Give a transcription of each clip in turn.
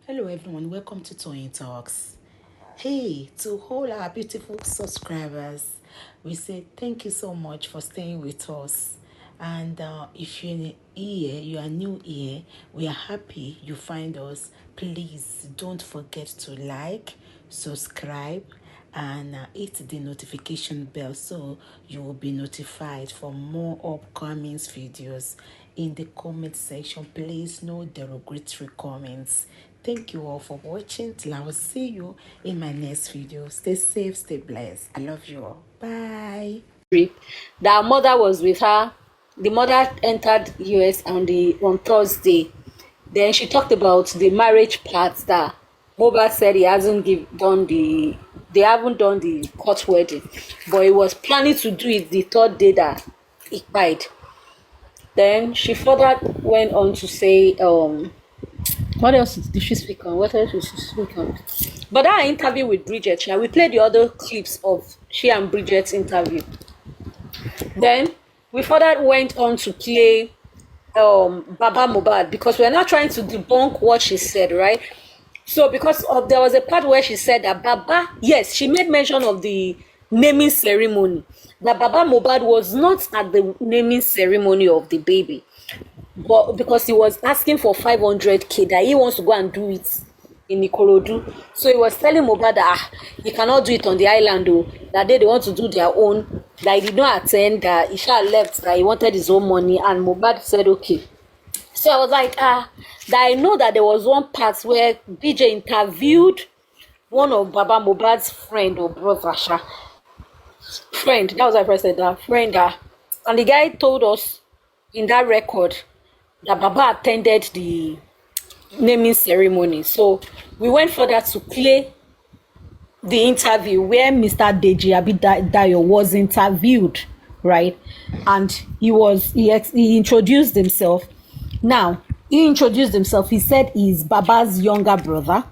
Hello everyone, welcome to Toyeen Talks. Hey, to all our beautiful subscribers, we say thank you so much for staying with us. And if you're here, you are new here, we are happy you find us. Please don't forget to like, subscribe, and hit the notification bell so you will be notified for more upcoming videos. In the comment section, please no derogatory comments. Thank you all for watching. Till I will see you in my next video. Stay safe, stay blessed. I love you all. Bye. That her mother was with her. The mother entered US on Thursday. Then she talked about the marriage part that Mohbad said he hasn't done they haven't done the court wedding, but he was planning to do it the third day that he died. Then she further went on to say, what else did she speak on? What else did she speak on? But that interview with Bridget, we played the other clips of she and Bridget's interview. Then we further went on to play Baba Mohbad because we're not trying to debunk what she said, right? So because of there was a part where she said that Baba, yes, she made mention of the naming ceremony. That Baba Mohbad was not at the naming ceremony of the baby, but because he was asking for 500k, that he wants to go and do it in Ikorodu. So he was telling Mohbad that he cannot do it on the island though, that they want to do their own, that he did not attend, that he shall left, that he wanted his own money, and Mohbad said okay. So I was like, that I know that there was one part where BJ interviewed one of Baba Mohbad's friend or brother, friend, that was what I said, that friend, and the guy told us in that record that Baba attended the naming ceremony. So we went further to play the interview where Mr. Deji Abidayo was interviewed, right? And he introduced himself. Now, he introduced himself. He said he's Baba's younger brother,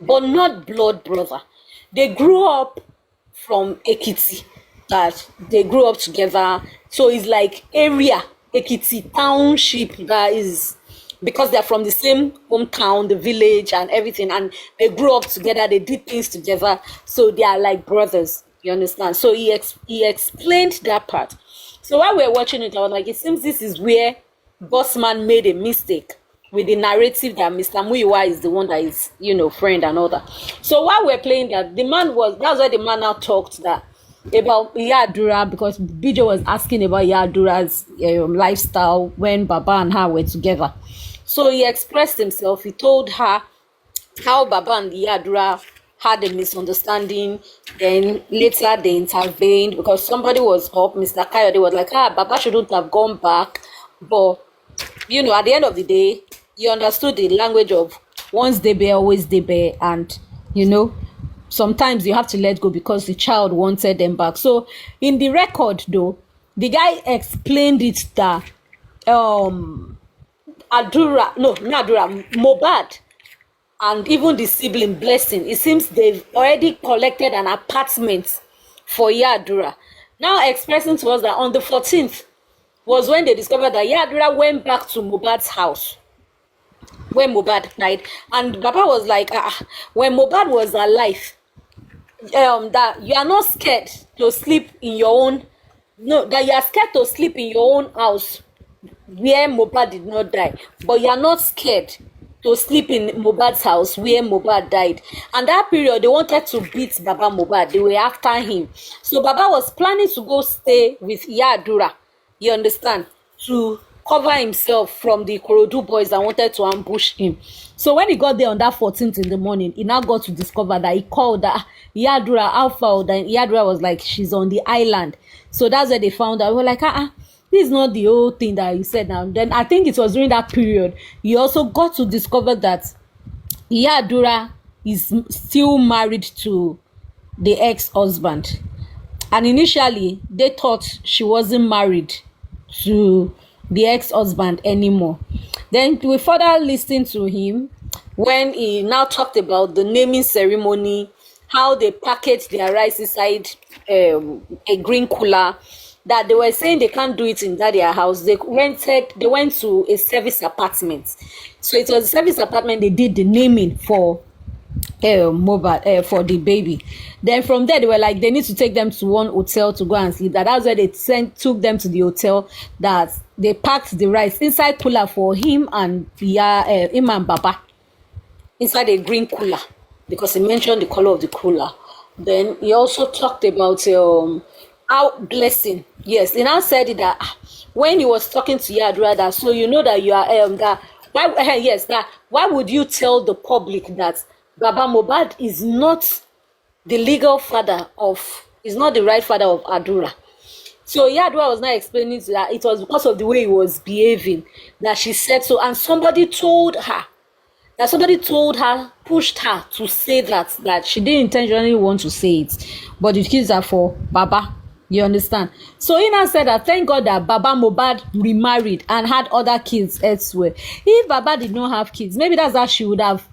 but not blood brother. They grew up from Ekiti, that they grew up together. So it's like area, Ekiti township, that is because they're from the same hometown, the village and everything, and they grew up together, they did things together, so they are like brothers, you understand? So he explained that part. So while we were watching it, I was like, it seems this is where Bossman made a mistake with the narrative that Mr. Muyiwa is the one that is, friend and all that. So while we're playing that, that's why the man now talked that about Iyadura, because BJ was asking about Iyadura's lifestyle when Baba and her were together. So he expressed himself. He told her how Baba and Iyadura had a misunderstanding. Then later they intervened because somebody was up. Mr. Kayode was like, Baba shouldn't have gone back. But, at the end of the day, he understood the language of once they bear, always they bear. And, sometimes you have to let go because the child wanted them back. So in the record, though, the guy explained it that Mohbad and even the sibling Blessing, it seems they've already collected an apartment for Iyadura. Now expressing to us that on the 14th was when they discovered that Iyadura went back to Mohbad's house when Mohbad died. And Baba was like, when Mohbad was alive, that you are not scared to sleep in your own, that you are scared to sleep in your own house where Mohbad did not die, but you are not scared to sleep in Mohbad's house where Mohbad died. And that period, they wanted to beat Baba Mohbad. They were after him. So Baba was planning to go stay with Iyadura, you understand, to cover himself from the Ikorodu boys that wanted to ambush him. So when he got there on that 14th in the morning, he now got to discover that he called that Iyadura Alpha, then Iyadura was like, she's on the island. So that's where they found out. We were like, this is not the whole thing that you said now. Then I think it was during that period you also got to discover that Iyadura is still married to the ex-husband. And initially, they thought she wasn't married to the ex-husband anymore. Then we further listened to him when he now talked about the naming ceremony, how they packaged their rice inside a green cooler, that they were saying they can't do it in their house. They went to a service apartment. So it was a service apartment. They did the naming for Mohbad, for the baby. Then from there they were like, they need to take them to one hotel to go and sleep. That's why they took them to the hotel, that they packed the rice inside cooler for him and him and Baba, inside a green cooler, because he mentioned the color of the cooler. Then he also talked about how Blessing, yes, he now said it that when he was talking to Yadra, that so you know that you are that why yes, that why would you tell the public that Baba Mohbad is not the legal father of, is not the right father of Adura? So Yadra was not explaining to that it was because of the way he was behaving that she said so, and somebody told her, pushed her to say that she didn't intentionally want to say it, but the kids are for Baba. You understand? So Ina said that thank God that Baba Mohbad remarried and had other kids elsewhere. If Baba did not have kids, maybe that's how she would have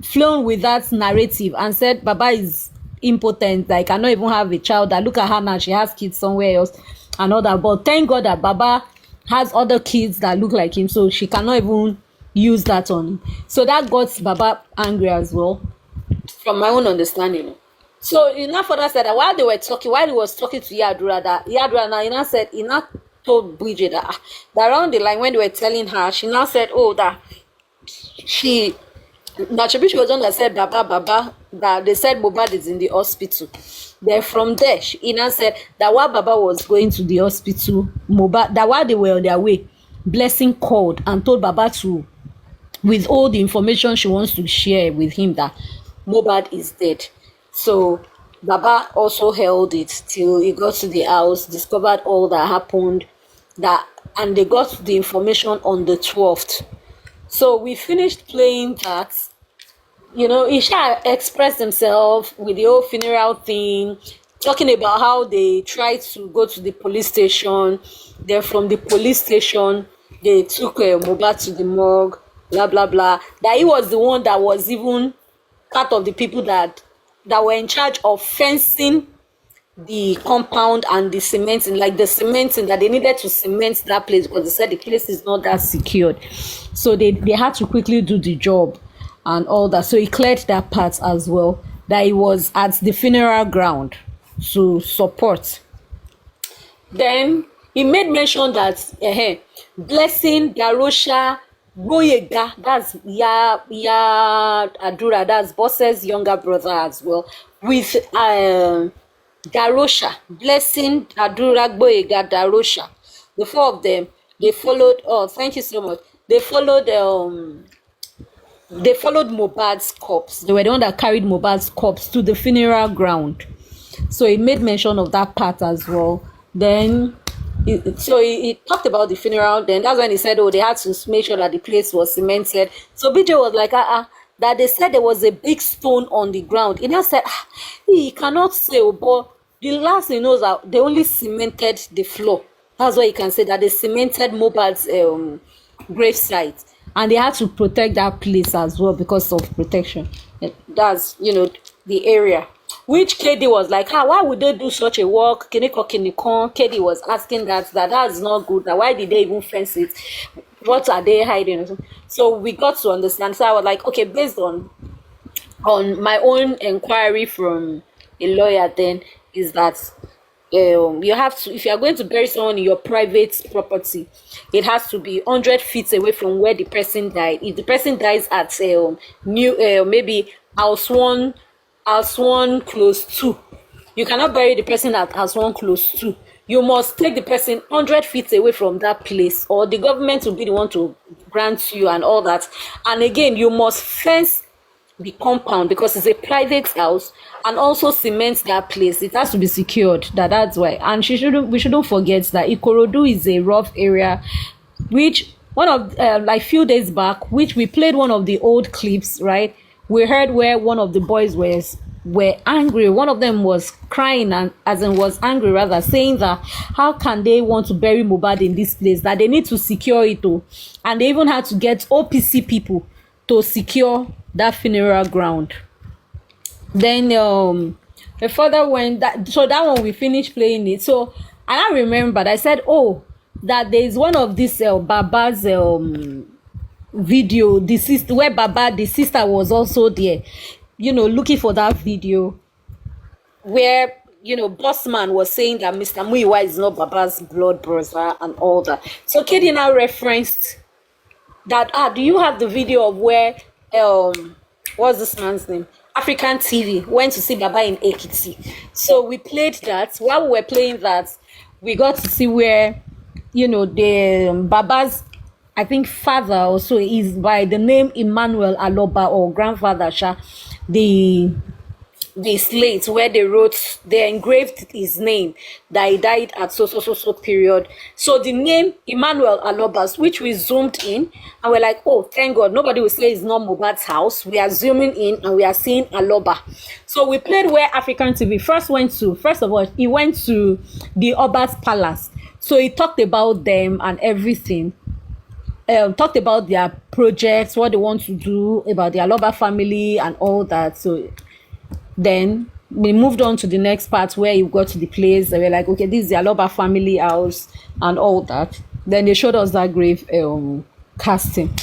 flown with that narrative and said Baba is impotent, that I cannot even have a child, that look at her now, she has kids somewhere else and all that. But thank God that Baba has other kids that look like him, so she cannot even use that on him. So that got Baba angry as well, from my own understanding. So he now further said that while he was talking to Yadura, that Yadura now he now told Bridget that around the line when they were telling her, she now said, oh, that she was on that said Baba, that they said Mohbad is in the hospital. Then from there, she now said that while Baba was going to the hospital, Mohbad, that while they were on their way, Blessing called and told Baba to, with all the information she wants to share with him, that Mohbad is dead. So Baba also held it till he got to the house, discovered all that happened, and they got the information on the 12th. So we finished playing that. Isha expressed himself with the whole funeral thing, talking about how they tried to go to the police station. Then from the police station, they took Mohbad to the morgue, blah, blah, blah. That he was the one that was even part of the people that were in charge of fencing the compound and the cementing, that they needed to cement that place because they said the place is not that secured. So they had to quickly do the job and all that. So he cleared that part as well, that he was at the funeral ground to support. Then he made mention that Blessing, Darosha, Boyega, that's Adura, that's Boss's younger brother as well, with Darosha, Blessing, Adura, Boyega, Darosha. The four of them, they followed, thank you so much. They followed Mohbad's corpse. They were the one that carried Mohbad's corpse to the funeral ground. So he made mention of that part as well. Then he talked about the funeral. Then that's when he said, they had to make sure that the place was cemented. So BJ was like, that they said there was a big stone on the ground. He now said, he cannot say, but the last he knows that they only cemented the floor. That's why he can say that they cemented Mohbad's grave site, and they had to protect that place as well because of protection. That's the area. Which KD was like, why would they do such a work? KD was asking that's not good. That why did they even fence it? What are they hiding? So we got to understand. So I was like, okay, based on my own inquiry from a lawyer, then is that you have to, if you are going to bury someone in your private property, it has to be 100 feet away from where the person died. If the person dies at maybe house one close to, you cannot bury the person at house one close to. You must take the person 100 feet away from that place, or the government will be the one to grant you and all that. And again, you must fence the compound because it's a private house, and also cement that place. It has to be secured. That's why. And we shouldn't forget that Ikorodu is a rough area, which one of few days back, which we played one of the old clips, right? We heard where one of the boys were angry. One of them was crying, and was angry rather, saying that how can they want to bury Mohbad in this place, that they need to secure it too. And they even had to get OPC people to secure that funeral ground. Then the further went that, so that one we finished playing it. So And I remembered, I said, oh, that there is one of this Baba's video, the sister, where Baba, the sister, was also there, looking for that video where, Bossman was saying that Mr. Muyiwa is not Baba's blood brother and all that. So Katie now referenced that, do you have the video of where, what's this man's name? African TV went to see Baba in Ekiti. So we played that. While we were playing that, we got to see where, the Baba's, I think, father also is by the name Emmanuel Aloba, or grandfather Sha, the slate where they engraved his name, that he died at so period. So the name Emmanuel Alobas, which we zoomed in, and we're like, oh, thank God, nobody will say it's not Mohbad's house. We are zooming in and we are seeing Aloba. So we played where African TV first of all, he went to the Oba's palace. So he talked about them and everything. Talked about their projects, what they want to do, about the Aloba family and all that. So then we moved on to the next part where you got to the place. They were like, okay, this is the Aloba family house and all that. Then they showed us that grave casting.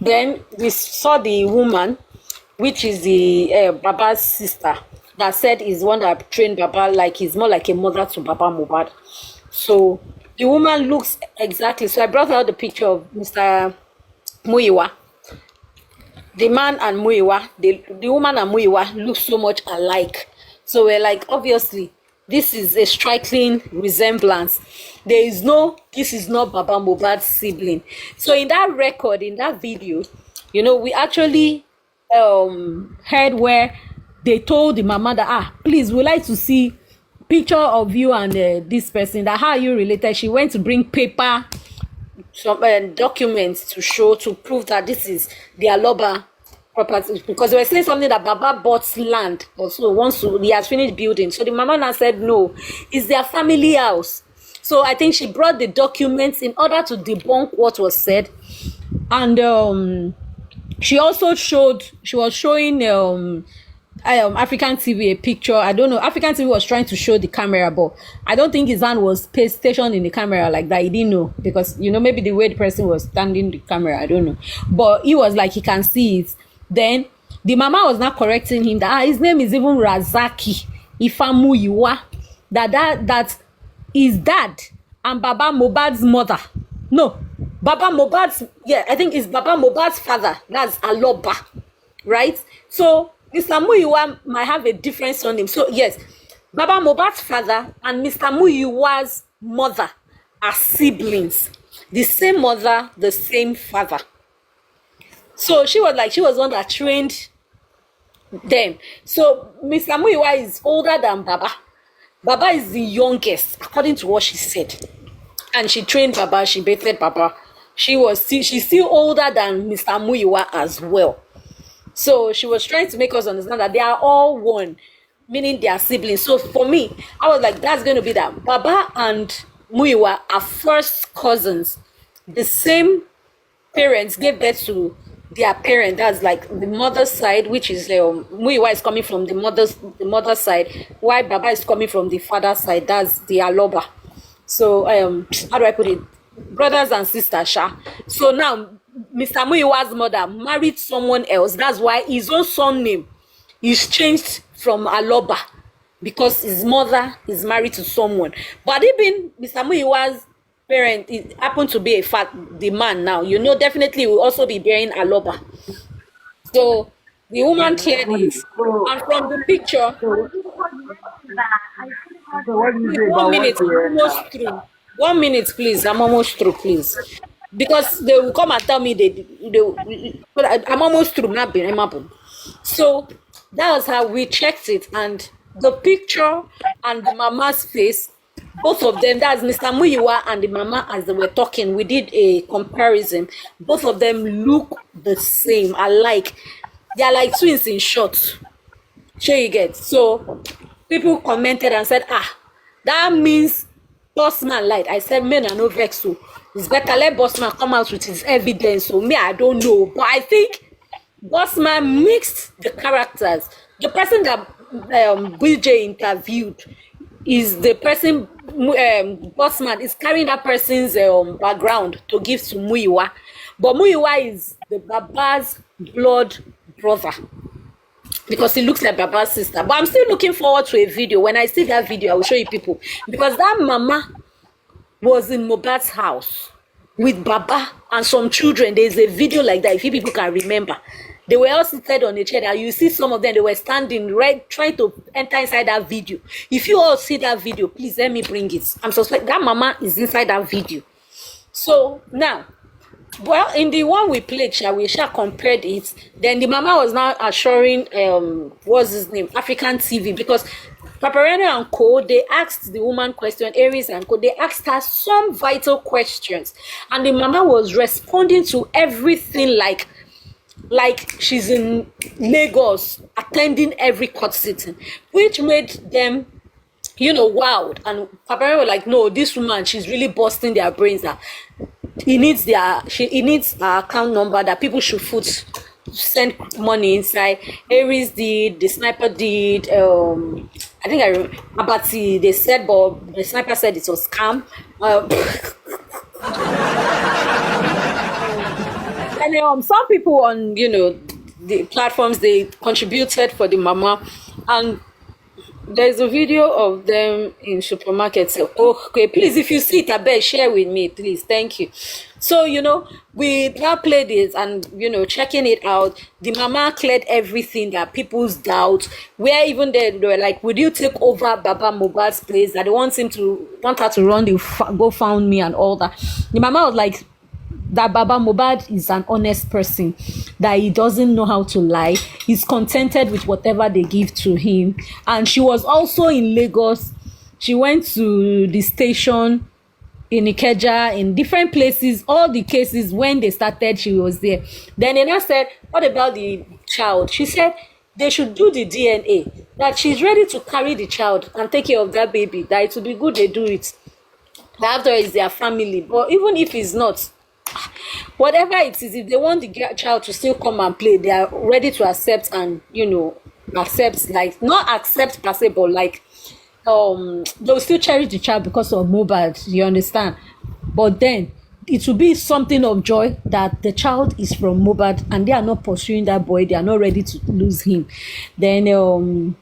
Then we saw the woman, which is the Baba's sister, that said is one that trained Baba, like he's more like a mother to Baba Mohbad. So the woman looks exactly. So I brought out the picture of Mr. Muyiwa. The man and Muyiwa, the woman and Muyiwa look so much alike. So we're like, obviously, this is a striking resemblance. This is not Baba Mohbad's sibling. So in that record, in that video, we actually heard where they told the mama that, please, we'd like to see picture of you and this person, that how are you related. She went to bring paper, some documents to prove that this is the Aloba property, because they were saying something that Baba bought land also he has finished building. So the mama now said no, it's their family house. So I think she brought the documents in order to debunk what was said. And she also was showing African TV a picture. I don't know, African TV was trying to show the camera, but I don't think his hand was stationed in the camera like that. He didn't know, because maybe the way the person was standing the camera, I don't know, but he was like, he can see it. Then the mama was not correcting him that his name is even Razaki Famuyiwa, that his dad and Baba Mohbad's mother, no, Baba Mohbad's, I think it's Baba Mohbad's father, that's Aloba, right? So Mr. Muyiwa might have a different surname. So yes, Baba Mohbad's father and Mr. Muyiwa's mother are siblings. The same mother, the same father. So she was one that trained them. So Mr. Muyiwa is older than Baba. Baba is the youngest, according to what she said. And she trained Baba, she bathed Baba. She's still older than Mr. Muyiwa as well. So she was trying to make us understand that they are all one, meaning they are siblings. So for me, I was like, that's going to be that. Baba and Muyiwa are first cousins. The same parents gave birth to their parent. That's like the mother's side, which is Muyiwa is coming from the mother's side, while Baba is coming from the father's side. That's the Aloba. So how do I put it? Brothers and sisters, Sha. So now Mr. Muyiwa's mother married someone else. That's why his own son name is changed from Aloba, because his mother is married to someone. But even Mr. Muyiwa's parent, it happened to be the man now, definitely will also be bearing Aloba. So the woman cleared it. And from the picture, One minute, please. I'm almost through, please. Because they will come and tell me I'm almost through. So that was how we checked it. And the picture and the mama's face, both of them, that's Mr. Muyiwa and the mama, as they were talking, we did a comparison. Both of them look the same, alike. They are like twins in short. Sure you get. So people commented and said, that means Bossman lied. I said, men are no vex. So it's better let Bossman come out with his evidence. So me, I don't know. But I think Bossman mixed the characters. The person that BJ interviewed is the person bossman is carrying that person's background to give to Muyiwa. But Muyiwa is the Baba's blood brother, because he looks like Baba's sister. But I'm still looking forward to a video. When I see that video, I will show you people. Because that mama was in Mohbad's house with Baba and some children. There's a video like that, if you people can remember. They were all seated on a chair. And you see some of them, they were standing right, trying to enter inside that video. If you all see that video, please let me bring it. I'm suspect that mama is inside that video. So now, well, in the one we played, we compared it. Then the mama was now assuring, what's his name, African TV, because Papareno and Co, they asked the woman question, Aries and Co, they asked her some vital questions, and the mama was responding to everything like she's in Lagos attending every court sitting, which made them, you know, wild. And Papareno were like, no, this woman, she's really busting their brains out. He needs her account number that people should send money inside. Aries did, the sniper did, I think I remember Abati, they said, but the sniper said it was scam. And some people on, you know, the platforms, they contributed for the mama, and there's a video of them in supermarkets. So, okay, please, if you see it, I beg, share with me, please. Thank you. So, you know, we now played it and, you know, checking it out. The mama cleared everything, that people's doubts, where even they were like, would you take over Baba Mohbad's place? That they want her to run the GoFundMe and all that. The mama was like, that Baba Mohbad is an honest person, that he doesn't know how to lie. He's contented with whatever they give to him. And she was also in Lagos. She went to the station in Ikeja, in different places, all the cases when they started, she was there. Then they said, what about the child? She said they should do the DNA, that she's ready to carry the child and take care of that baby, that it would be good they do it. After it's their family. But even if it's not, whatever it is, if they want the child to still come and play, they are ready to accept, and, you know, accept, like, not accept per se, but like, they'll still cherish the child because of Mohbad, you understand? But then it will be something of joy that the child is from Mohbad and they are not pursuing that boy, they are not ready to lose him. Then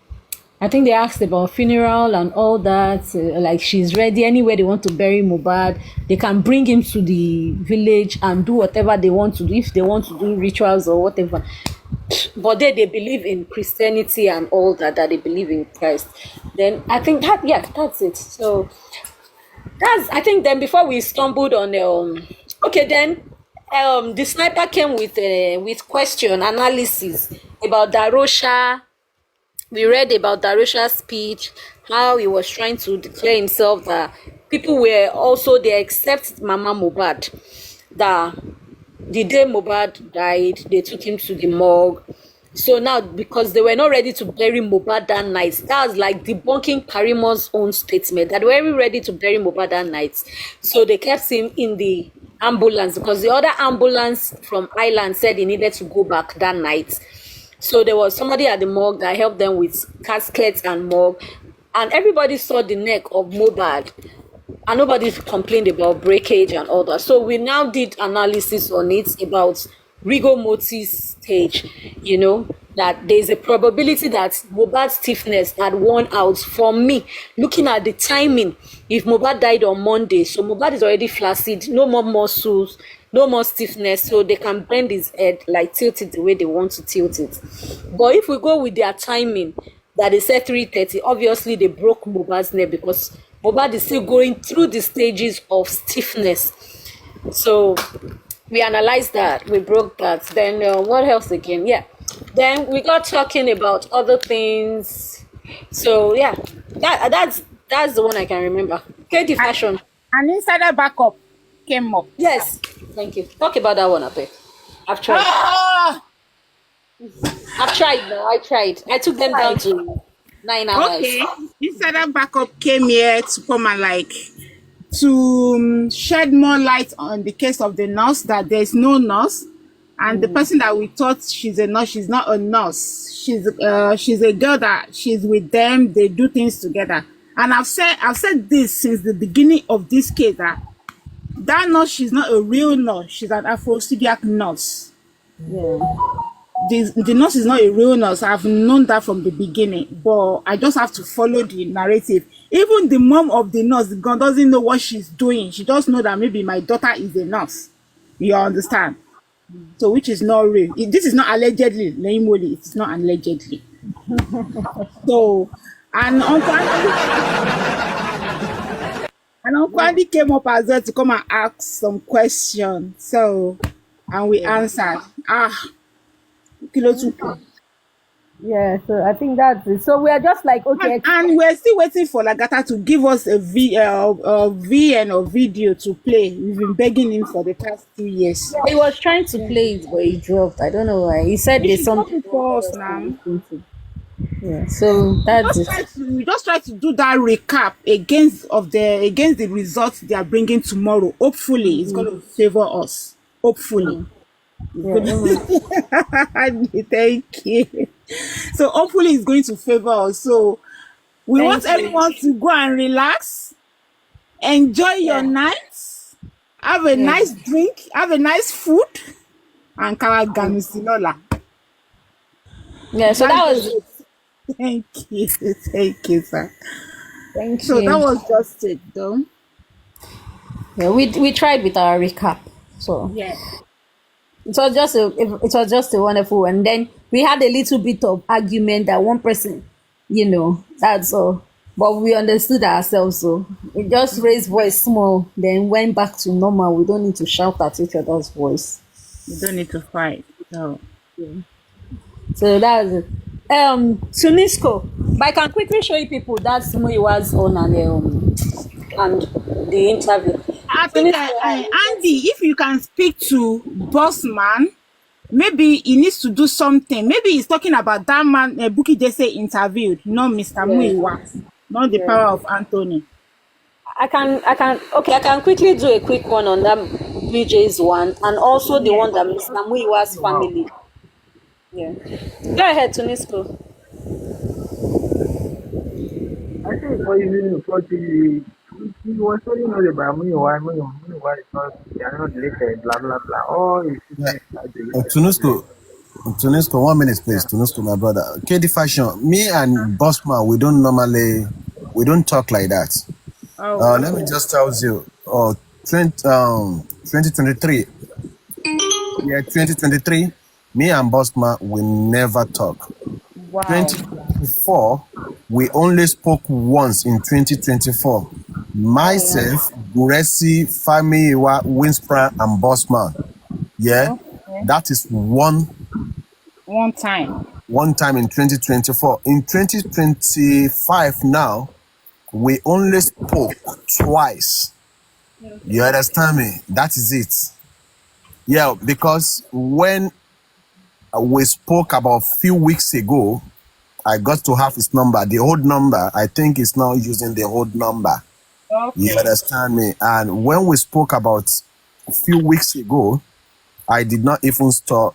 I think they asked about funeral and all that, like she's ready anywhere they want to bury Mohbad. They can bring him to the village and do whatever they want to do, if they want to do rituals or whatever. But they believe in Christianity and all that, that they believe in Christ. Then I think that, yeah, that's it. So I think then before we stumbled on okay, then the sniper came with question analysis about Darosha. We read about Darosha's speech, how he was trying to declare himself that people were also, they accept Mama Mohbad, that the day Mohbad died, they took him to the morgue. So now, because they were not ready to bury Mohbad that night, that was like debunking Karimo's own statement, that they were ready to bury Mohbad that night. So they kept him in the ambulance, because the other ambulance from Ireland said he needed to go back that night. So there was somebody at the morgue that helped them with caskets and morgue, and everybody saw the neck of Mohbad, and nobody complained about breakage and all that. So we now did analysis on it about rigor mortis stage, you know, that there's a probability that Mohbad's stiffness had worn out. For me, looking at the timing, if Mohbad died on Monday, so Mohbad is already flaccid, no more muscles, no more stiffness, so they can bend his head, like tilt it the way they want to tilt it. But if we go with their timing, that they said 3:30, obviously they broke Mohbad's neck, because Mohbad is still going through the stages of stiffness. So we analyzed that, we broke that. Then what else again? Yeah, then we got talking about other things. So yeah, that's the one I can remember. Katie Fashion. An insider backup came up. Yes, thank you. Talk about that one, Ape. I've tried. I've tried now. I tried. I took them down to 9 hours. Okay, insider backup came here to come and to shed more light on the case of the nurse, that there's no nurse, and the person that we thought she's a nurse, she's not a nurse. She's a girl that she's with them, they do things together. And I've said this since the beginning of this case, that nurse, she's not a real nurse. She's an Afro-Syriac nurse. Yeah. The nurse is not a real nurse. I've known that from the beginning, but I just have to follow the narrative. Even the mom of the nurse God doesn't know what she's doing. She just know that maybe my daughter is a nurse. You understand? So which is not real. This is not allegedly, Leimoli. It's not allegedly. So and Uncle Andy came up as well to come and ask some questions. So and we Yeah. answered. Kilo tupu. Yeah, so I think that's it. So we are just like, okay, And we're still waiting for Lagata to give us a VN or video to play. We've been begging him for the past 2 years. he was trying to play it, but he dropped. I don't know why. He said He there's should drop something it he for wanted us us to now. listen to. Yeah, so that's it. We just try to do that recap against the results they are bringing tomorrow. Hopefully, it's going to favor us. Hopefully. It's Yeah, going to... Thank you. So hopefully it's going to favor us. So we want thank you. everyone to go and relax, enjoy your Yeah, night, have a yeah, nice drink, have a nice food, and Kawa Gamusinola. yeah. So That's that was just it. it. Thank you. Thank you, sir. Thank So that you. was just it, though. Yeah, we tried with our recap. So Yeah. it was just a wonderful one. And then we had a little bit of argument that one person, that's all. But we understood ourselves, so we just raised voice small, then went back to normal. We don't need to shout at each other's voice. You don't need to fight. So So that was it. Tunisco. But I can quickly show you people that's Muyiwa's on and the interview. I think Tunisco, Andy, if you can speak to boss man, maybe he needs to do something. Maybe he's talking about that man Buki Jesse interviewed, not Mr. yeah, Muiwa, not the yeah. power of Anthony. I can quickly do a quick one on that BJ's one and also the one that Mr. Muyiwa's Wow. family. Yeah. Go ahead, Tunisco. I think for you, for he was telling us about Muyiwa is not, they are not related, blah, blah, blah. All his Yeah. siblings are related. Tunisco, 1 minute, please. Yeah. Tunisco, my brother. KD Fashion, me and Bossman, we don't talk like that. Oh, Let me just tell you, 2023, yeah, 2023, me and Bossman, we never talk. wow. 2024, we only spoke once in 2024. Myself, Guresi, Famuyiwa, Winspra, and Bossman. Yeah, Okay. that is One time. one time in 2024. In 2025 now, we only spoke twice. You understand me? That is it. Yeah, because when we spoke about a few weeks ago, I got to have his number. The old number, I think he's now using the old number. You Okay. understand me? And when we spoke about a few weeks ago, I did not even store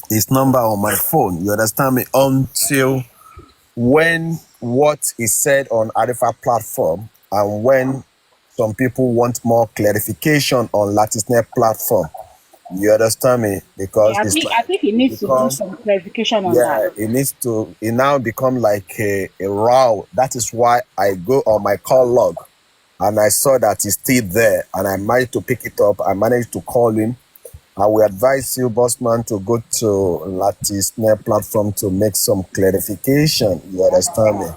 his number on my phone. You understand me? Until when what is said on Arifa platform and when some people want more clarification on Latisnet platform. You understand me? Because Yeah, it's I like think he it needs to do become, some clarification on that. yeah, it now become like a row. That is why I go on my call log and I saw that he's still there and I managed to pick it up. I managed to call him. I will advise you, Bossman, to go to Latisnet platform to make some clarification. You understand me?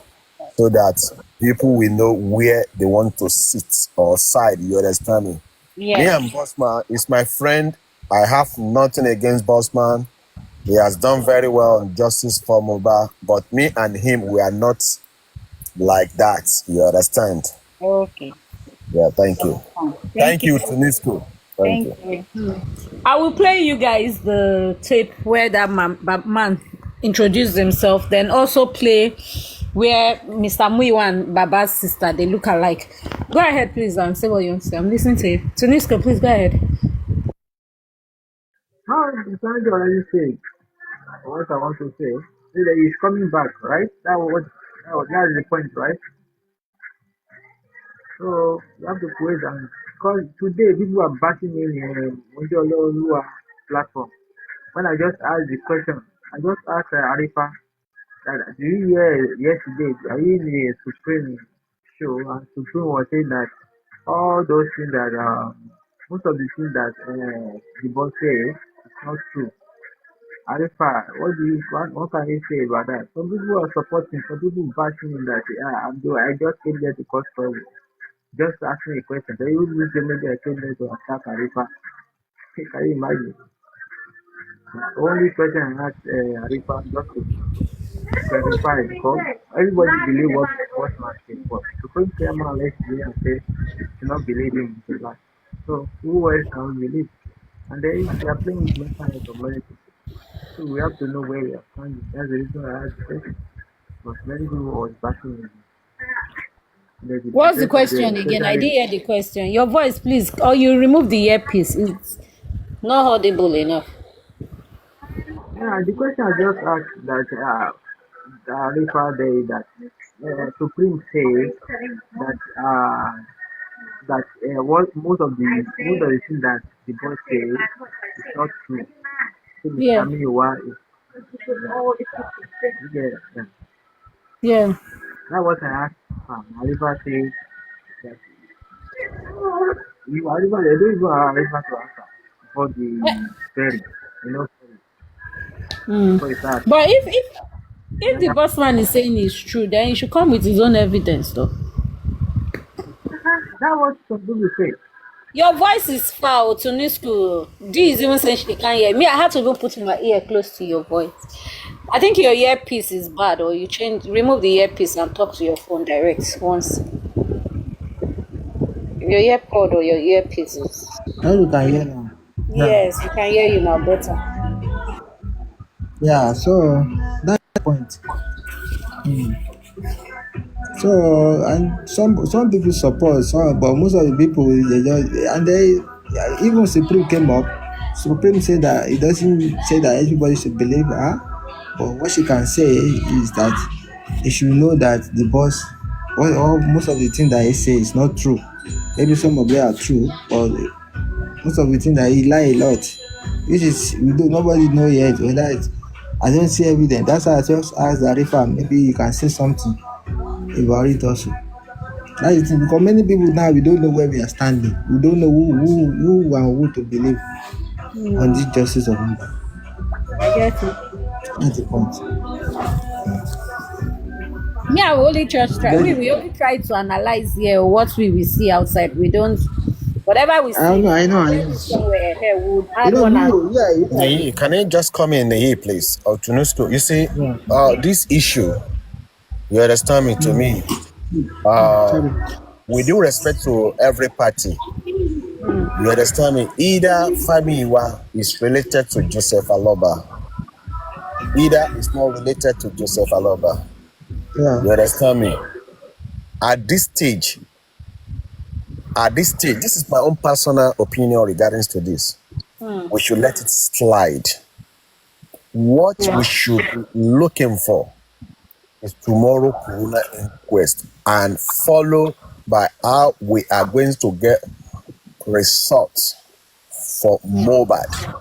So that people will know where they want to sit or side. You understand me? Me Yes. and Bossman is my friend. I have nothing against Bossman. He has done very well on justice for Mohbad, but me and him, we are not like that. You understand? Okay. Yeah, thank you. Thank you. Tunisco. Thank Thank you. you. I will play you guys the tape where that man introduced himself, then also play where Mr. Muiwa and Baba's sister, they look alike. Go ahead, please, and say what you want to say. I'm listening to you. Tunisco, please go ahead. How is somebody already said what I want to say? Is that he's coming back, right? That's the point, right? So you have to wait and because today people are bashing me in Mondial platform. When I just asked the question, I just asked Arifa that do you hear yesterday? Are you in the Supreme show? And Supreme was saying that all those things that most of the things that the boss says is not true. Arifa, what can you say about that? Some people are supporting, some people bashing in that I just came there to cause trouble. Just ask me a question. Then you use the maybe I came there to attack Arifa. Can you imagine? The only question I asked Arifa just to clarify because everybody believe what man says, but Supreme Chairman lets me and say do not believe him to lie. So who else can we believe? And then they are playing with mental health of many people. So we have to know where we are standing. That's the reason I asked the question. Because many people was bashing me. There's the What's the protest today, question again? I especially didn't hear the question. Your voice, please. Or you remove the earpiece. It's not audible enough. yeah, the question I just asked that Rifa Day that Supreme says that that what most of the things that the boy says is not true. So Mr. Yeah. Famuyiwa is yeah, yeah. Yeah. That was I asked Arifa says that you Arifa they don't even allow Arifa to answer before the ferry, you know, Mm. before it starts. But if the boss man is saying it's true, then he should come with his own evidence, though. That was some people say. Your voice is foul to new school. D is even saying she can't hear me. I had to even put my ear close to your voice. I think your earpiece is bad, or you remove the earpiece and talk to your phone direct once. Your earpod or your earpiece is. Now you can hear now. Yeah, Yes, we can hear you now better. yeah. So that's the point. So and some people support some, but most of the people they just and they even Supreme came up. Supreme said that it doesn't say that everybody should believe her, but what she can say is that they should know that the boss, all most of the things that he say is not true. Maybe some of them are true, but most of the things that he lie a lot. Which is we do nobody know yet whether it's I don't see evidence. That's why I just asked Arifa, maybe you can say something about it also. That's the thing because many people now we don't know where we are standing. We don't know who and who to believe on this justice of Mohbad. I get it. That's the point. Me, I will only just try. But We only try to analyze here what we will see outside. We don't. Whatever we I don't see, know, I know, I when know. we somewhere here, we would You add know one me, and oh, yeah, look at it. Nayi, can you just come in Nayi, please? Or Tunusto. You see, yeah. this issue, you understand me, to me, Sorry. with due respect to every party, you understand me, either Famuyiwa is related to Joseph Aloba, either is not related to Joseph Aloba. Yeah. You understand me? At this stage, this is my own personal opinion regarding to this. We should let it slide. What we should be looking for is tomorrow Corona inquest and follow by how we are going to get results for Mohbad.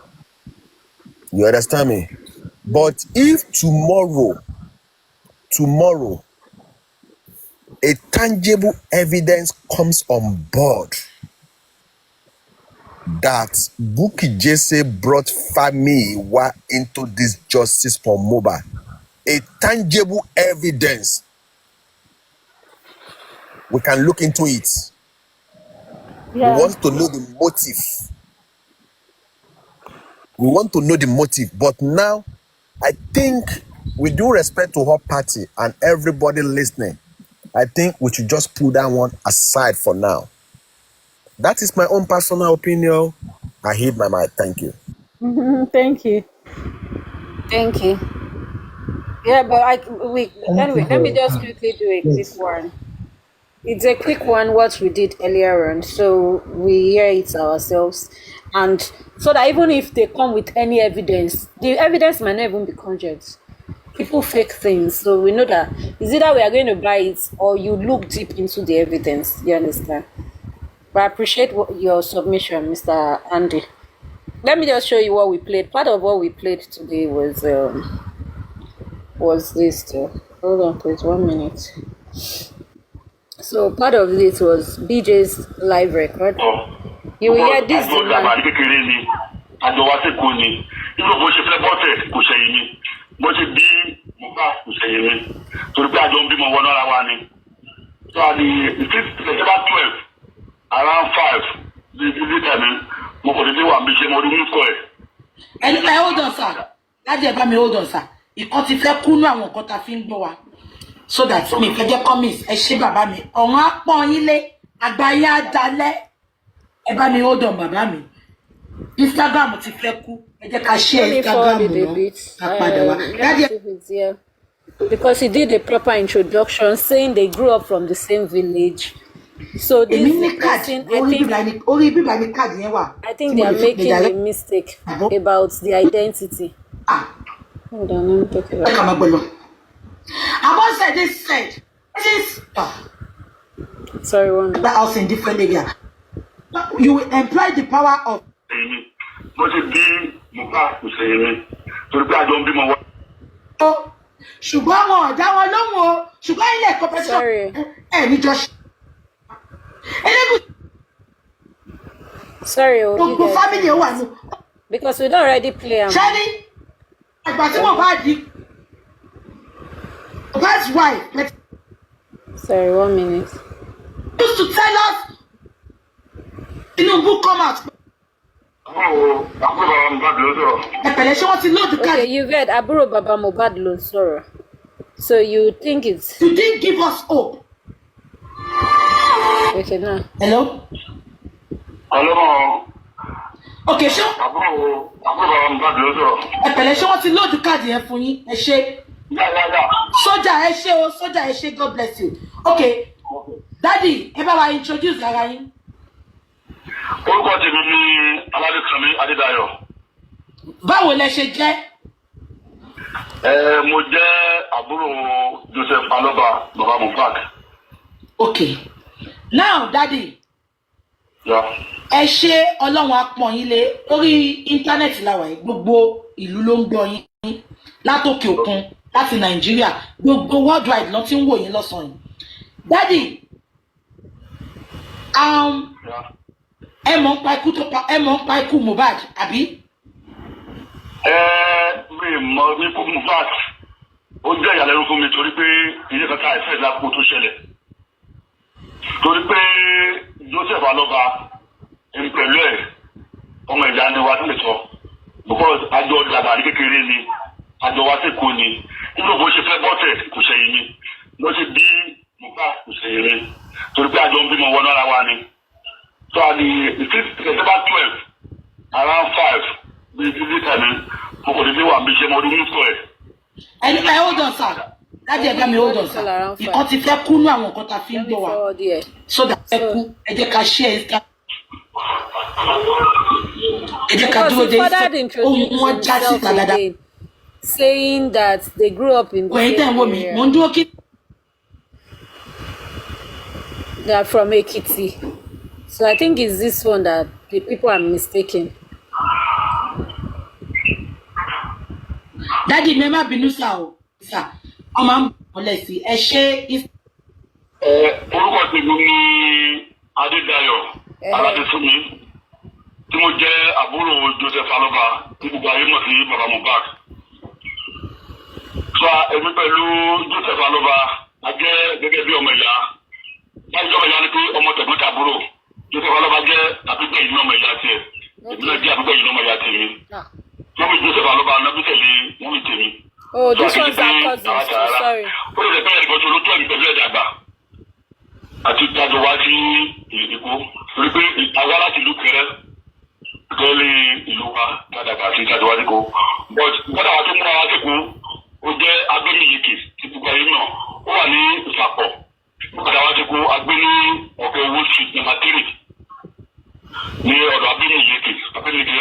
You understand me? But if tomorrow, a tangible evidence comes on board that Bukky Jesse brought Famuyiwa into this justice for Mohbad, a tangible evidence, we can look into it. We Yeah. want to know the motive. We want to know the motive. But now, I think, with due respect to our party and everybody listening, I think we should just put that one aside for now. That is my own personal opinion. I heed my mind. Thank you. Thank you. Thank you. Yeah, but Thank you anyway, let me for just quickly do a quick yes. one. It's a quick one, what we did earlier on, so we hear it ourselves. And so that even if they come with any evidence, the evidence might not even be conjured. people fake things. So we know that it's either we are going to buy it or you look deep into the evidence. You understand? But I appreciate your submission, Mr. Andy. Let me just show you what we played. Part of what we played today was this too. Hold on, please, 1 minute. So part of this was BJ's live record. You will hear this demand. So at the about 12, around 5, and hold on, sir. Hold on, sir. Ìkan ti fẹ́ kúnú àwọn nǹkan tá fi ń gbọ́ wa. So that me fẹ́ jẹ́ comments ẹ ṣé bàbá mi. Ọ̀run á pọ́n yín lé, àgbáyé á dalẹ̀. Ẹ bá mi hold on bàbá mi. Instagram ti fẹ́ kú. Ẹ jẹ́ ká share Instagram náà. Ká padà wá. Because he did a proper introduction saying they grew up from the same village. So this person, I think they are making a mistake about the identity. Hold on, let me talk about it. I said this said. Sorry, one minute. That house in different area. You will employ the power of. Ṣùgbọ́n wọn ọ̀dá wọn lóhùn o ṣùgbọ́n ilé ẹ̀kọ́ pẹ́sẹ̀ ẹ̀ ní jọ ṣe. Sorry, gbogbo family wà ní. Because we don't already play am. Ṣẹ́ni ẹgbà tí mo bá di that's why. Sorry, 1 minute. Used to tell us Tinubu come out. Okay, you read Aburo Baba Mohbad ló sọ̀rọ̀. So you think it's... You didn't give us hope. Okay, now. Hello? Hello. Okay, sure. Aburo Baba Mohbad ló sọ̀rọ̀. Ṣé wọ́n ti load card yẹn fún yín? Ẹ ṣé. Sójà ẹ ṣé o, sójà ẹ ṣé, God bless you. Okay. Daddy, ẹ bá wa introduce ara yín. Orúkọ tèmi ní Aládékànmí Adédayọ̀. Báwo lẹ ṣe jẹ́? Mo jẹ́ àbúrò Joseph Aloba Baba Mohbad. Okay. Now, Daddy. Yeah. Ẹ ṣé Ọlọ́run á pọ́n yín lé orí íńtánẹ́ẹ̀tì la wà yìí, gbogbo ìlú ló ń gbọ́ yín látòkè òkun láti Nàìjíríà gbogbo worldwide ló ti ń wò yín lọ́sàn-án yìí. Daddy. Ẹ mọ̀ ń pa ikú Mohbad, àbí? Mi mọ̀ nípa Mohbad. Ó jẹ́ ìyàlẹ́nu fún mi torí pé ilé kankan àìsàn ìlàpò tó ṣẹlẹ̀. Torí pé Joseph Aloba ń pẹ̀lú ẹ̀ ọmọ ìyá ni wa nílẹ̀ sọ. Because àjọ dàgbà ní kékeré ni, àjọ wa sì kú ni. Nínú bó ṣe fẹ́ bọ́tẹ̀ kò ṣẹ̀yìn mi. Ló ṣe bí Mohbad kò ṣẹ̀yìn mi. Torí pé àjọ ń bímọ wọnú ara wa ni. So at the about 12, around 5, we did it and and hold on, sir. Daddy, ẹ bá mi hold on, sir. Ìkan ti fẹ́ kúnú àwọn nǹkan tá fi ń gbọ́ wa. So that ẹ kú, ẹ jẹ́ ká share Insta. Ẹ jẹ́ ká dúró dé ohun wọn já síta dáadáa. Saying that they grew up in the same area. Mo ń dúró kí. They are from Ekiti. So I think it's this one that the people are mistaken. Daddy, me ma bínú sá o. Sá. Ọmọ ń bọ̀lẹ̀ sí. Ẹ ṣé. Orúkọ tèmi ní Adédayọ̀ Aládéfúnmi tí mo jẹ́ àbúrò Joseph Aloba tí gbogbo ayé mọ̀ sí Baba Mohbad. So èmi pẹ̀lú Joseph Aloba a jẹ́ gẹ́gẹ́ bí ọmọ ìyá. Báyìí ọmọ ìyá ni pé ọmọ tẹ̀gbọ́n tàbúrò. Joseph Aloba jẹ́ àbígbẹ́ ìlú ọmọ ìyá tiẹ̀. Èmi náà jẹ́ àbígbẹ́ ìlú ọmọ ìyá tèmi. Wọ́n mi Joseph Aloba nábì tẹ̀lé wọ́n mi tèmi. Oh, this one's our cousins, so sorry. Ó lè bẹ́ẹ̀ nìkan tó ló tó ẹ̀mí pẹ̀lú ẹ̀dá àgbà. Àti ìtajà wá sí Èkó. Torí pé àwa láti ìlú kẹrẹ gẹ́lẹ́ ìlú wa dàdàgbà àti ìtajà wá sí Èkó. But gbọ́dọ̀ àwọn tó múra wá sí Èkó, ó jẹ́ agbẹ́mìyèkè tí gbogbo ayé náà. Ó wà ní Ìfàpọ̀. Gbọ́dọ̀ àwọn tó Èkó agbé ní ọ̀kẹ́ owó street number 3. Ní ọ̀dọ̀ agbẹ́mìyèkè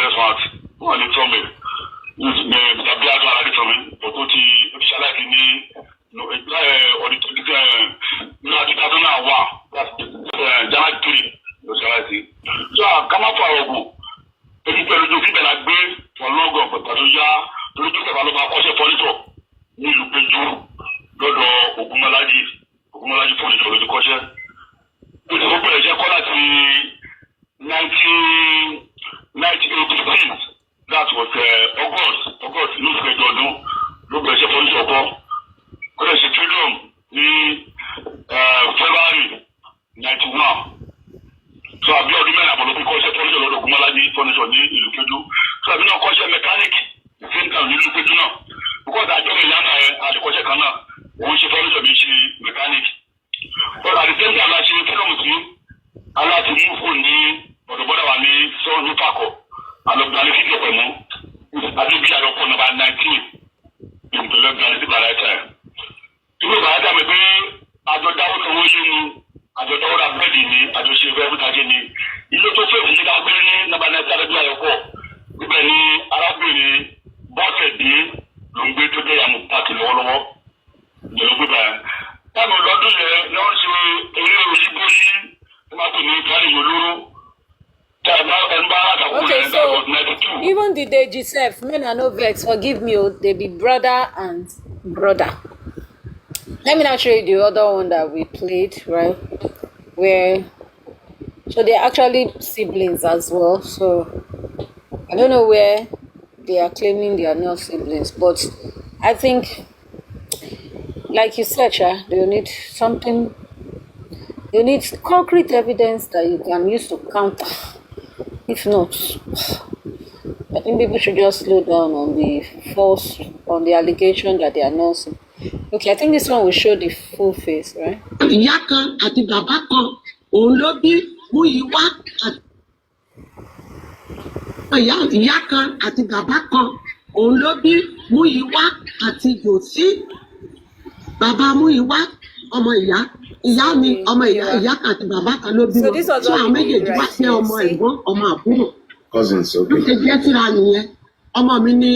restaurant. Ó wà ní Trump. Tàbí àjọ aládé Trump. Ọ̀tọ̀ ti ṣaláì fọ́nítọ̀ ní ìlú péjú lọ́dọ̀ Ògúnmọ́lájí fọ́nítọ̀ ló ti kọ́ṣẹ́. Ó ti bẹ̀rẹ̀ iṣẹ́ kọ́ láti 1986. That was August ní oṣù kẹjọ ọdún ló bẹ̀rẹ̀ iṣẹ́ fọ́nítọ̀ kọ́. Ó lè ṣe freedom ní February 91. So àbí ọdún mẹ́rin àbọ̀ ló fi kọ́ṣẹ́ fọ́nítọ̀ lọ́dọ̀ Ògúnmọ́lájí fọ́nítọ̀ ní ìlú péjú. So àbí náà kọ́ṣẹ́ mechanic same time ní ìlú péjú náà. Because àjọ mi ìyáná ẹ̀ àdìkọ́ṣẹ́ kan náà òun ṣe fọ́nítọ̀ bí ṣe mechanic. But at the same time láti fílọ̀mù sí aláti mú fún ní ọ̀dọ̀bọ́dà wa ní sọ́ọ̀nù pàkọ́ àlọ́gbàlẹ̀ fídíò pẹ̀mú adébí àyọkọ̀ nọ́mbà 19 ìpínlẹ̀ gbàlẹ̀ sí bàrà ẹ̀tẹ̀. Ìwé bàrà dà mí pé àjọ dáwọ́ sanwó yé ni àjọ dáwọ́ ra bẹ́ẹ̀dì ni àjọ ṣe fẹ́ fúntajé ni ilé tó fẹ́ fi nígbà gbé ní nọ́mbà 19 adébí àyọkọ̀ ibẹ̀ ni arábìnrin bọ́ọ̀sẹ̀ dé ló ń gbé tó dé yàmù pààkì lọ́wọ́lọ́wọ́ ìjọba gbé bàrà. Táàmù lọ́dún yẹn ni wọ́n ṣe eré òyìnbó yìí tó máa pè ní kárí olóró. Okay, so even the Deji self, men are no vex, forgive me, they be brother and brother. Let me now show you the other one that we played, right? So they're actually siblings as well. So I don't know where they are claiming they are not siblings, but I think, like you said, they need something. You need concrete evidence that you can use to counter. If not, I think people should just slow down on the allegation that they are not. Okay, I think this one will show the full face, right? Ìyá kan àti bàbá kan òun ló bí Múyìwá ìyá kan àti bàbá kan òun ló bí Múyìwá àti Jòsí. Bàbá Múyìwá ọmọ ìyá mi ọmọ ìyá kan àti bàbá kan ló bí wọn. So àwọn méjèèjì wá sí ọmọ ẹ̀gbọ́n ọmọ àbúrò. Cousins, Ló ṣe jẹ́ síra nìyẹn. Ọmọ mi ní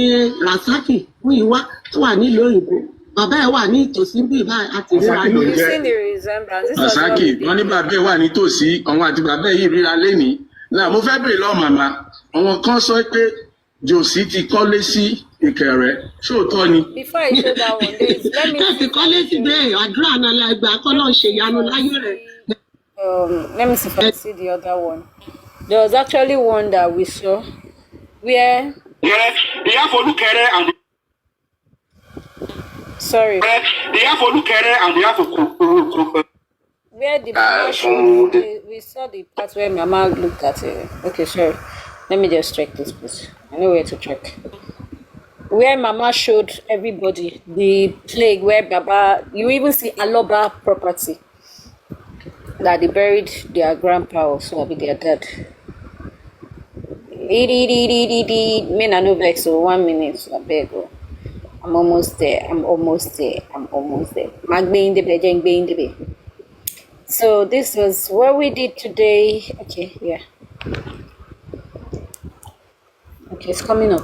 Rasaki Múyìwá tó wà nílùú òyìnbó. Bàbá ẹ̀ wà ní ìtòsí bí báyìí àti ríra ní. You've seen the resemblance. Rasaki, wọ́n ní bàbá ẹ̀ wà nítòsí, àwọn àti bàbá ẹ̀ yìí ríra lénìí. Náà mo fẹ́ bèèrè lọ́wọ́ màmá, àwọn kan sọ pé Jòsí ti kọ́lé sí Ìkẹrẹ, ṣóòótọ́ ni? Before I show that one, let me Kẹ́ẹ̀tì kọ́lé sí bẹ́ẹ̀ àdúrà náà la gbà kọ́ náà ṣe ìyanu láyé rẹ̀. Let me see if I see the other one. There was actually one that we saw where. Ìyá Folúkẹ́rẹ́ and Sorry. ìyá Folúkẹ́rẹ́ and ìyá Folúkẹ́rẹ́. Where the mama showed, we saw the part where Mama looked at it. Okay, sorry. Let me just check this, please. I know where to check. Where Mama showed everybody the plague, where Baba, you even see Aloba property that they buried their grandpa or so, maybe their dad. Men are no vex, so 1 minute, so I beg. I'm almost there. So this was what we did today. Okay, yeah. Okay, it's coming up.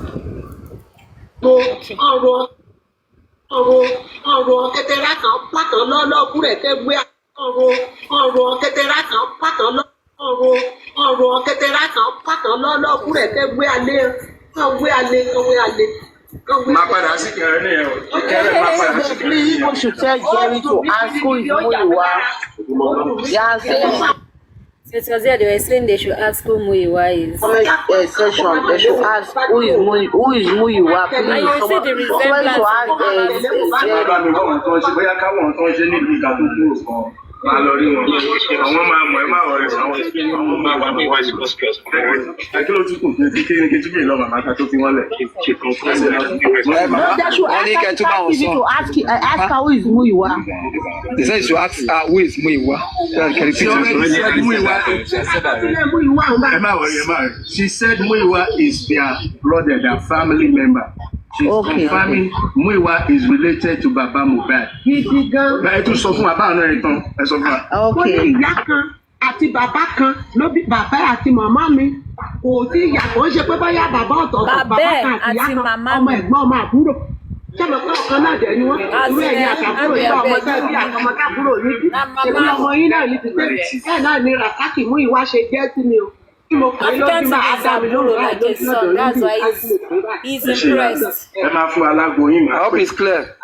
Ọ̀rọ̀ kẹtẹrà kan pàtó lọ́lọ́kù rẹ̀ tẹ́ gbé ọ̀rọ̀ kẹtẹrà kan pàtó ọ̀rọ̀ kẹtẹrà kan pàtó lọ́lọ́kù rẹ̀ tẹ́ gbé alẹ́ Má padà sí Ìkẹrẹ ní ẹ̀rọ. Ìkẹrẹ má padà sí Ìkẹrẹ ní ẹ̀rọ. People should tell Jerry to ask who is Múyìwá. Yeah, So it was there they were saying they should ask who Múyìwá is. session. They should ask who is Múyìwá. And you will see the resemblance. Bàbá mi bọ̀ wọ́n tó ń ṣe bóyá káwọn tó ń ṣe nílùú ìka tó kúrò kan. Máa lọ rí wọn. Àwọn máa mọ̀ ẹ́ máa rọ̀ rẹ̀ àwọn ìpínlẹ̀ àwọn máa wà ní wáṣí kọ́sìkọ́sì. Kí ló tún kù kí ni kí tún lọ màmá ká tó fi wọ́n lẹ̀? They should ask her who is Múyìwá. They said to ask her who is Múyìwá. She said Múyìwá is their brother, their family member. She's confirming Múyìwá is related to Baba Mohbad. Ẹ tún sọ fún wa báwọn náà tán, ẹ sọ fún wa. Ó ní ìyá kan àti bàbá kan ló bí bàbá àti màmá mi. Kò sí ìyá kan ṣe pé bóyá bàbá ọ̀tọ̀ọ̀tọ̀ bàbá kan àti ìyá kan ọmọ ẹ̀gbọ́n ọmọ àbúrò. Ṣé mo pé ọ̀kan náà dẹ̀ ni wọ́n? Irú ẹ̀yìn àtàkùrò ìgbà ọmọ tẹ́ bí àtọmọ káàbúrò níbí. Ṣèbí ọmọ yín náà ní ti pé bẹ́ẹ̀ náà ni Rasaki Múyìwá ṣe jẹ́ sí mi o. African TV is Aburo like a son. That's why he's impressed. Ẹ máa fún alágbo yín. I hope it's clear.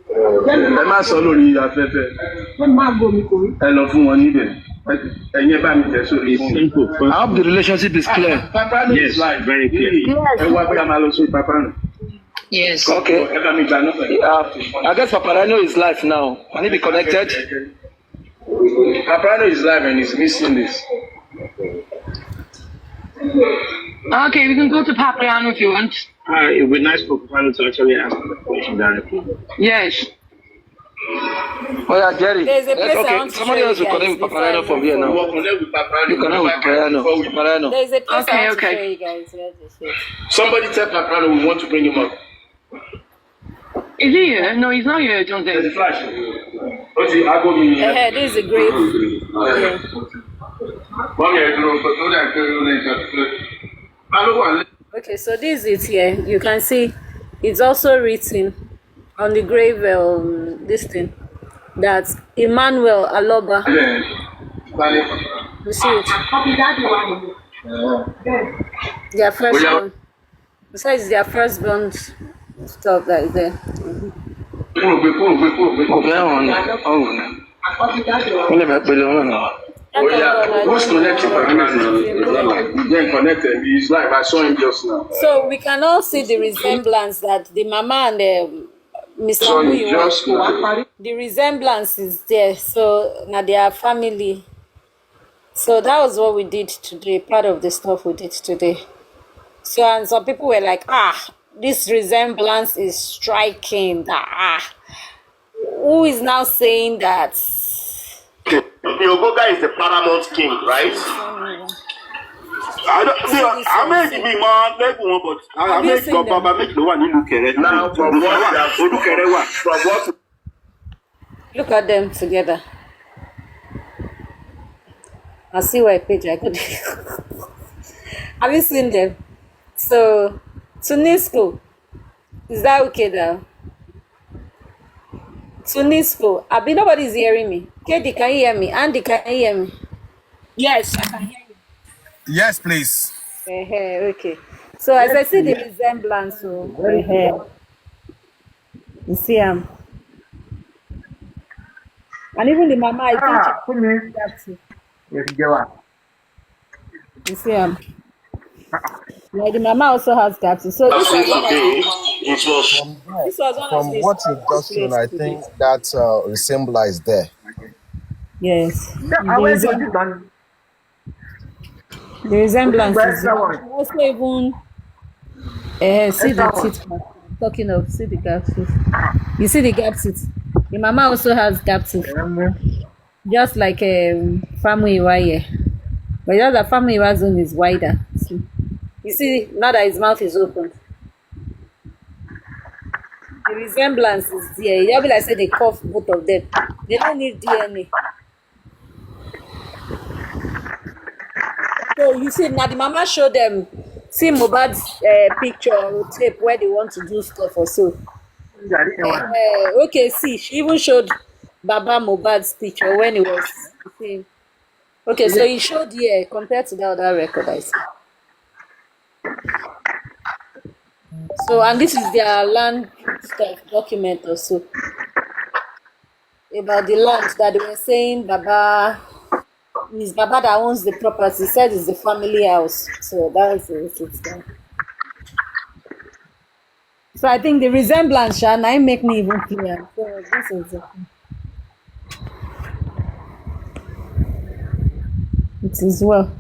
Ẹ má sọ lórí afẹ́fẹ́. Ẹ lọ fún wọn níbẹ̀. Ẹ̀yin ẹ bá mi tẹ̀ sórí fún mi. I hope the relationship is clear. Yes, very clear. Ẹ wá bí a máa lọ sórí Papano. Yes. Okay. Ẹ bá mi gbà náà. I guess Paparano is live now. Can he be connected? Papano is live and he's missing this. Okay, we can go to Papriano if you want. It would be nice for Papano to actually ask the question directly. Yes. Oh yeah, Jerry. There's a place I okay. want to Somebody show else will you connect with guys Paparano from here now. We'll connect with Papano. You connect with Paparano. There's a place Okay, I want okay. to show you guys. Where this is. Somebody tell Papano we want to bring him up. Is he here? No, he's not here, John. There's a flash. What's the Ago me? This is a great. Yeah. Okay, so this is it here. You can see it's also written on the grave this thing that Emmanuel Aloba. You see it? Their firstborn. Besides their firstborn stuff that is there. Who's connected? Then connected. He's live. I saw him just now. So we can all see the resemblance that the mama and Mr. Famuyiwa, the resemblance is there. So now they are family. So that was what we did today. Part of the stuff we did today. So and some people were like, this resemblance is striking. Who is now saying that? Ogoga is the paramount king, right? I make the big man, make one, but I make Baba make the one you look at now. From what? Look at them together. I see why page I could. Have you seen them? So, Tunisco, is that okay now? Tunisco, nobody's hearing me. Katie, can you hear me? Andy, can you hear me? Yes, I can hear you. Yes, please. Okay. So as I see the resemblance, you see him. And even the mama, I think you see him. Yeah, the mama also has capsule. So this was From what you've just shown, I think that resemblance is there. Yes. The resemblance is there. Also even see the teeth. Talking of, see the gap teeth. You see the gap teeth. The mama also has gap teeth. Just like Famuyiwa here. But just the Famuyiwa zone is wider. See? You see, now that his mouth is open. The resemblance is there. You'll be like say they cough both of them. They don't need DNA. So you see, now the mama showed them, see Mohbad's picture or tape where they want to do stuff or so. Okay, see, she even showed Baba Mohbad's picture when he was. See. Okay, so he showed here compared to the other record I see. So, and this is their land stuff document also about the land that they were saying Baba is Baba that owns the property. He said it's the family house. So that's it. So I think the resemblance shall now make me even clear. So this is it. It is well.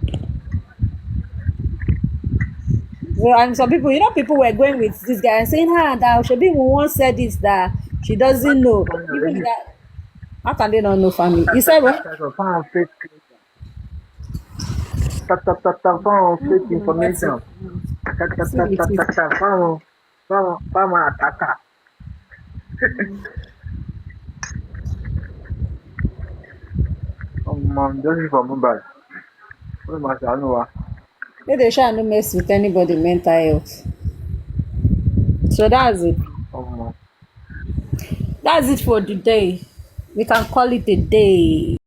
So, and some people, people were going with this guy and saying, that Shobi once said this, that she doesn't know. Even that, how can they not know family? You said what? Fake information. This is for Mohbad. They shall not mess with anybody mental health. So that's it. That's it for the day. We can call it a day.